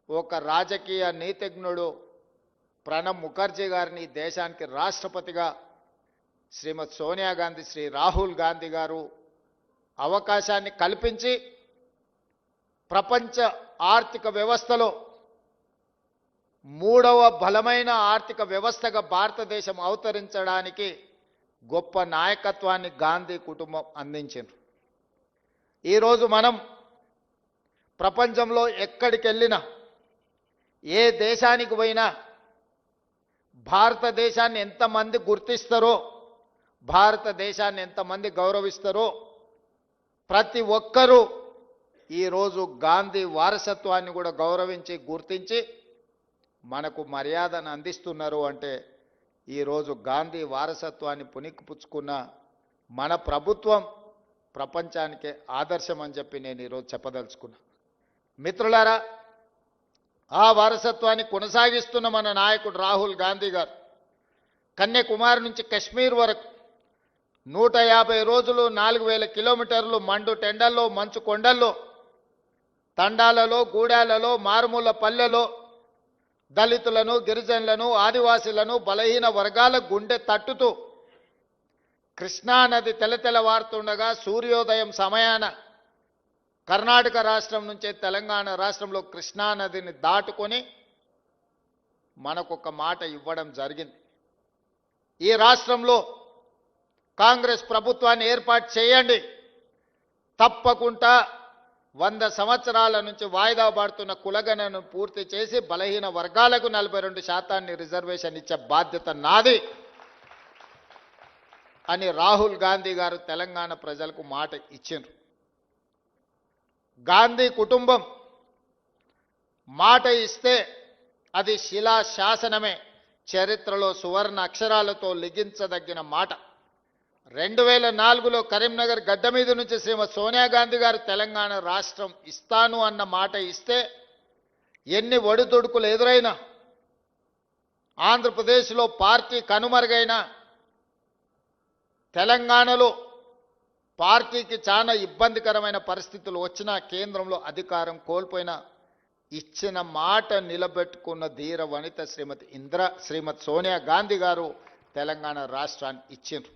ఒక రాజకీయ నీతిజ్ఞుడు ప్రణబ్ ముఖర్జీ గారిని దేశానికి రాష్ట్రపతిగా శ్రీమతి సోనియా గాంధీ, శ్రీ రాహుల్ గాంధీ గారు అవకాశాన్ని కల్పించి ప్రపంచ ఆర్థిక వ్యవస్థలో మూడవ బలమైన ఆర్థిక వ్యవస్థగా భారతదేశం అవతరించడానికి గొప్ప నాయకత్వాన్ని గాంధీ కుటుంబం అందించారు. ఈరోజు మనం ప్రపంచంలో ఎక్కడికి వెళ్ళినా, ఏ దేశానికి పోయినా భారతదేశాన్ని ఎంతమంది గుర్తిస్తారో, భారతదేశాన్ని ఎంతమంది గౌరవిస్తారో, ప్రతి ఒక్కరూ ఈరోజు గాంధీ వారసత్వాన్ని కూడా గౌరవించి గుర్తించి మనకు మర్యాదను అందిస్తున్నారు. అంటే ఈరోజు గాంధీ వారసత్వాన్ని పుణికిపుచ్చుకున్న మన ప్రభుత్వం ప్రపంచానికే ఆదర్శం అని చెప్పి నేను ఈరోజు చెప్పదలుచుకున్నా. మిత్రులారా, ఆ వారసత్వాన్ని కొనసాగిస్తున్న మన నాయకుడు రాహుల్ గాంధీ గారు కన్యాకుమారి నుంచి కశ్మీర్ వరకు 150 రోజులు 4000 కిలోమీటర్లు మండు టెండల్లో, మంచు కొండల్లో, తండాలలో, గూడాలలో, మారుమూల పల్లెలో దళితులను, గిరిజనులను, ఆదివాసీలను, బలహీన వర్గాల గుండె తట్టుతూ కృష్ణానది తెలతెలవారుతుండగా సూర్యోదయం సమయాన కర్ణాటక రాష్ట్రం నుంచే తెలంగాణ రాష్ట్రంలో కృష్ణానదిని దాటుకొని మనకొక మాట ఇవ్వడం జరిగింది. ఈ రాష్ట్రంలో కాంగ్రెస్ ప్రభుత్వాన్ని ఏర్పాటు చేయండి, తప్పకుండా 100 సంవత్సరాల నుంచి వాయిదా పడుతున్న కులగణను పూర్తి చేసి బలహీన వర్గాలకు 42% రిజర్వేషన్ ఇచ్చే బాధ్యత నాది అని రాహుల్ గాంధీ గారు తెలంగాణ ప్రజలకు మాట ఇచ్చిండ్రు. గాంధీ కుటుంబం మాట ఇస్తే అది శిలా శాసనమే, చరిత్రలో సువర్ణ అక్షరాలతో లిఖించదగిన మాట. 2004లో కరీంనగర్ గడ్డ మీద నుంచి శ్రీమతి సోనియా గాంధీ గారు తెలంగాణ రాష్ట్రం ఇస్తాను అన్న మాట ఇస్తే ఎన్ని ఒడిదుడుకులు ఎదురైనా, ఆంధ్రప్రదేశ్లో పార్టీ కనుమరుగైన, తెలంగాణలో పార్టీకి చాలా ఇబ్బందికరమైన పరిస్థితులు వచ్చినా, కేంద్రంలో అధికారం కోల్పోయినా ఇచ్చిన మాట నిలబెట్టుకున్న ధీర వనిత శ్రీమతి సోనియా గాంధీ గారు తెలంగాణ రాష్ట్రాన్ని ఇచ్చిండ్రు.